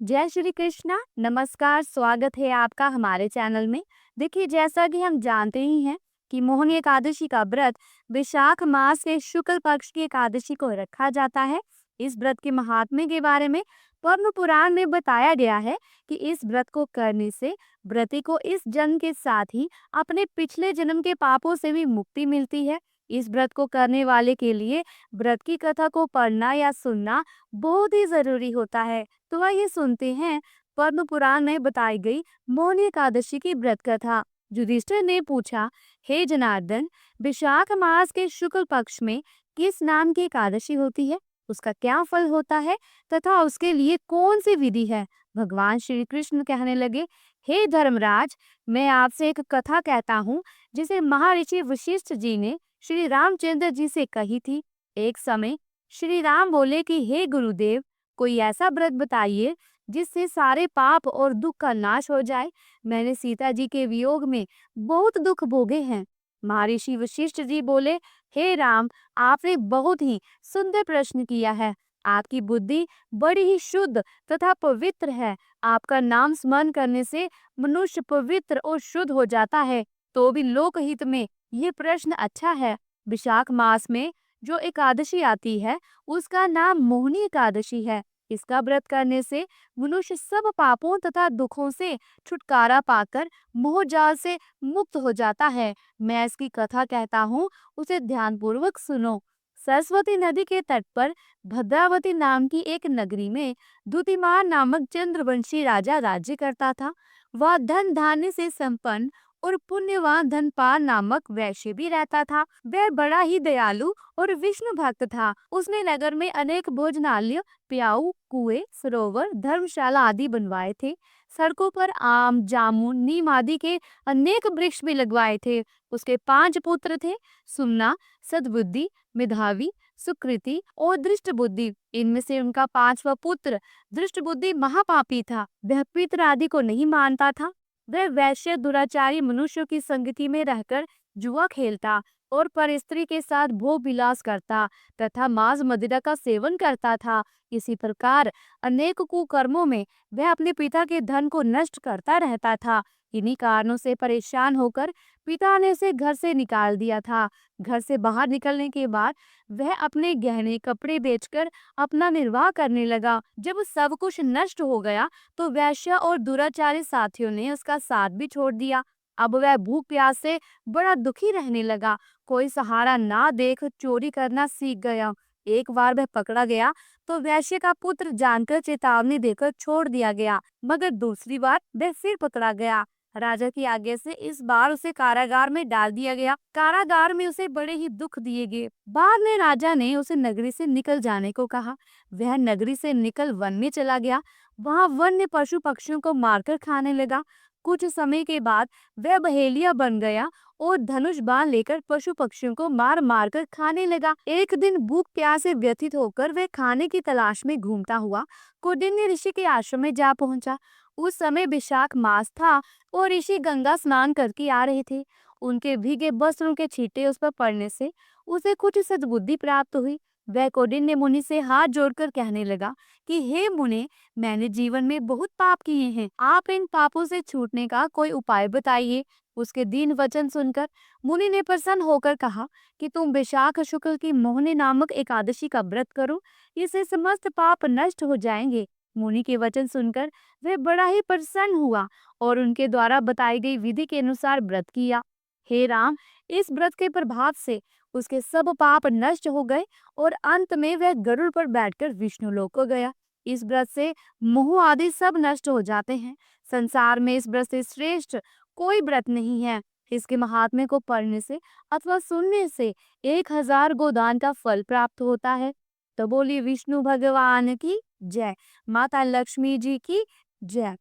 जय श्री कृष्णा, नमस्कार, स्वागत है आपका हमारे चैनल में। देखिए, जैसा कि हम जानते ही हैं कि मोहिनी एकादशी का व्रत वैशाख मास के शुक्ल पक्ष की एकादशी को रखा जाता है। इस व्रत के महात्म्य के बारे में पद्म पुराण में बताया गया है कि इस व्रत को करने से व्रती को इस जन्म के साथ ही अपने पिछले जन्म के पापों से भी मुक्ति मिलती है। इस व्रत को करने वाले के लिए व्रत की कथा को पढ़ना या सुनना बहुत ही जरूरी होता है। तो आइए सुनते हैं पद्म पुराण में बताई गई मौनी एकादशी की व्रत कथा। युधिष्ठिर ने पूछा, हे जनार्दन, विशाख मास के शुक्ल पक्ष में किस नाम की एकादशी होती है, उसका क्या फल होता है तथा उसके लिए कौन सी विधि है। भगवान श्री कृष्ण कहने लगे, हे धर्मराज, मैं आपसे एक कथा कहता हूँ जिसे महर्षि वशिष्ठ जी ने श्री रामचंद्र जी से कही थी। एक समय श्री राम बोले कि हे गुरुदेव, कोई ऐसा व्रत बताइए जिससे सारे पाप और दुख का नाश हो जाए। मैंने सीता जी के वियोग में बहुत दुख भोगे हैं। महर्षि वशिष्ठ जी बोले, हे राम, आपने बहुत ही सुंदर प्रश्न किया है। आपकी बुद्धि बड़ी ही शुद्ध तथा पवित्र है। आपका नाम स्मरण करने से मनुष्य पवित्र और शुद्ध हो जाता है। तो भी लोकहित में ये प्रश्न अच्छा है। विशाख मास में जो एकादशी आती है उसका नाम मोहिनी एकादशी है। इसका व्रत करने से मनुष्य सब पापों तथा दुखों से छुटकारा पाकर मोह जाल से मुक्त हो जाता है। मैं इसकी कथा कहता हूँ, उसे ध्यानपूर्वक सुनो। सरस्वती नदी के तट पर भद्रावती नाम की एक नगरी में द्युतिमान नामक चंद्रवंशी राजा राज्य करता था। वह धन धान्य से संपन्न और पुण्यवान धनपाल नामक वैश्य भी रहता था। वह बड़ा ही दयालु और विष्णु भक्त था। उसने नगर में अनेक भोजनालय, प्याऊ, कुएं, सरोवर, धर्मशाला आदि बनवाए थे। सड़कों पर आम, जामुन, नीम आदि के अनेक वृक्ष भी लगवाए थे। उसके 5 पुत्र थे, सुमना, सद्बुद्धि, मेधावी, सुकृति और दृष्ट बुद्धि। इनमें से उनका 5वां पुत्र दृष्ट बुद्धि महापापी था। वह पितर आदि को नहीं मानता था। वह वैश्य दुराचारी मनुष्यों की संगति में रहकर जुआ खेलता और परस्त्री के साथ भोग विलास करता तथा मांस मदिरा का सेवन करता था। इसी प्रकार अनेक कुकर्मों में वह अपने पिता के धन को नष्ट करता रहता था। इन्हीं कारणों से परेशान होकर पिता ने उसे घर से निकाल दिया था। घर से बाहर निकलने के बाद वह अपने गहने कपड़े बेचकर अपना निर्वाह करने लगा। जब सब कुछ नष्ट हो गया तो वैश्य और दुराचारी साथियों ने उसका साथ भी छोड़ दिया। अब वह भूख प्यास से बड़ा दुखी रहने लगा। कोई सहारा ना देख चोरी करना सीख गया। एक बार वह पकड़ा गया तो वैश्य का पुत्र जानकर चेतावनी देकर छोड़ दिया गया, मगर दूसरी बार वह फिर पकड़ा गया। राजा की आज्ञा से इस बार उसे कारागार में डाल दिया गया। कारागार में उसे बड़े ही दुख दिए गए। बाद में राजा ने उसे नगरी से निकल जाने को कहा। वह नगरी से निकल वन में चला गया। वहां वन्य पशु पक्षियों को मारकर खाने लगा। कुछ समय के बाद वह बहेलिया बन गया और धनुष बाण लेकर पशु पक्षियों को मार मार कर खाने लगा। एक दिन भूख प्यास से व्यथित होकर वह खाने की तलाश में घूमता हुआ कौंडिन्य ऋषि के आश्रम में जा पहुंचा। उस समय वैशाख मास था और ऋषि गंगा स्नान करके आ रहे थे। उनके भीगे वस्त्रों के छींटे उस पर पड़ने से उसे कुछ सद्बुद्धि प्राप्त हुई। वह कौंडिन्य मुनि से हाथ जोड़कर कहने लगा कि हे मुने, मैंने जीवन में बहुत पाप किए हैं। आप इन पापों से छूटने का कोई उपाय बताइए। उसके दीन वचन सुनकर मुनि ने प्रसन्न होकर कहा कि तुम वैशाख शुक्ल की मोहिनी नामक एकादशी का व्रत करो, इससे समस्त पाप नष्ट हो जाएंगे। मुनि के वचन सुनकर वह बड़ा ही प्रसन्न हुआ और उनके द्वारा बताई गई विधि के अनुसार व्रत किया। हे राम, इस व्रत के प्रभाव से उसके सब पाप नष्ट हो गए और अंत में वह गरुड़ पर बैठकर विष्णु लोक को गया। इस व्रत से मोह आदि सब नष्ट हो जाते हैं। संसार में इस व्रत से श्रेष्ठ कोई व्रत नहीं है। इसके महात्म्य को पढ़ने से अथवा सुनने से 1000 गोदान का फल प्राप्त होता है। तो बोलिए विष्णु भगवान की जय, माता लक्ष्मी जी की जय।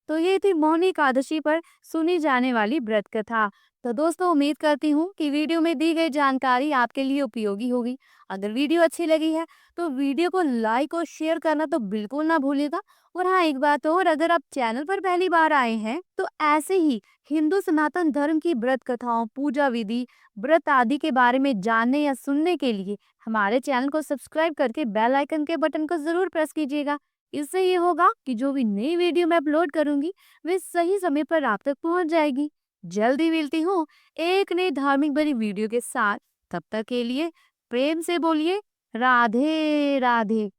तो ये थी मौनी एकादशी पर सुनी जाने वाली व्रत कथा। तो दोस्तों, उम्मीद करती हूँ कि वीडियो में दी गई जानकारी आपके लिए उपयोगी होगी। अगर वीडियो अच्छी लगी है तो वीडियो को लाइक और शेयर करना तो बिल्कुल ना भूलिएगा। और हाँ, एक बात और, अगर आप चैनल पर पहली बार आए हैं तो ऐसे ही हिंदू सनातन धर्म की व्रत कथाओं, पूजा विधि, व्रत आदि के बारे में जानने या सुनने के लिए हमारे चैनल को सब्सक्राइब करके बेल आइकन के बटन को जरूर प्रेस कीजिएगा। इससे ये होगा कि जो भी नई वीडियो मैं अपलोड करूंगी वे सही समय पर आप तक पहुंच जाएगी। जल्दी मिलती हूँ एक नई धार्मिक भरी वीडियो के साथ। तब तक के लिए प्रेम से बोलिए राधे राधे।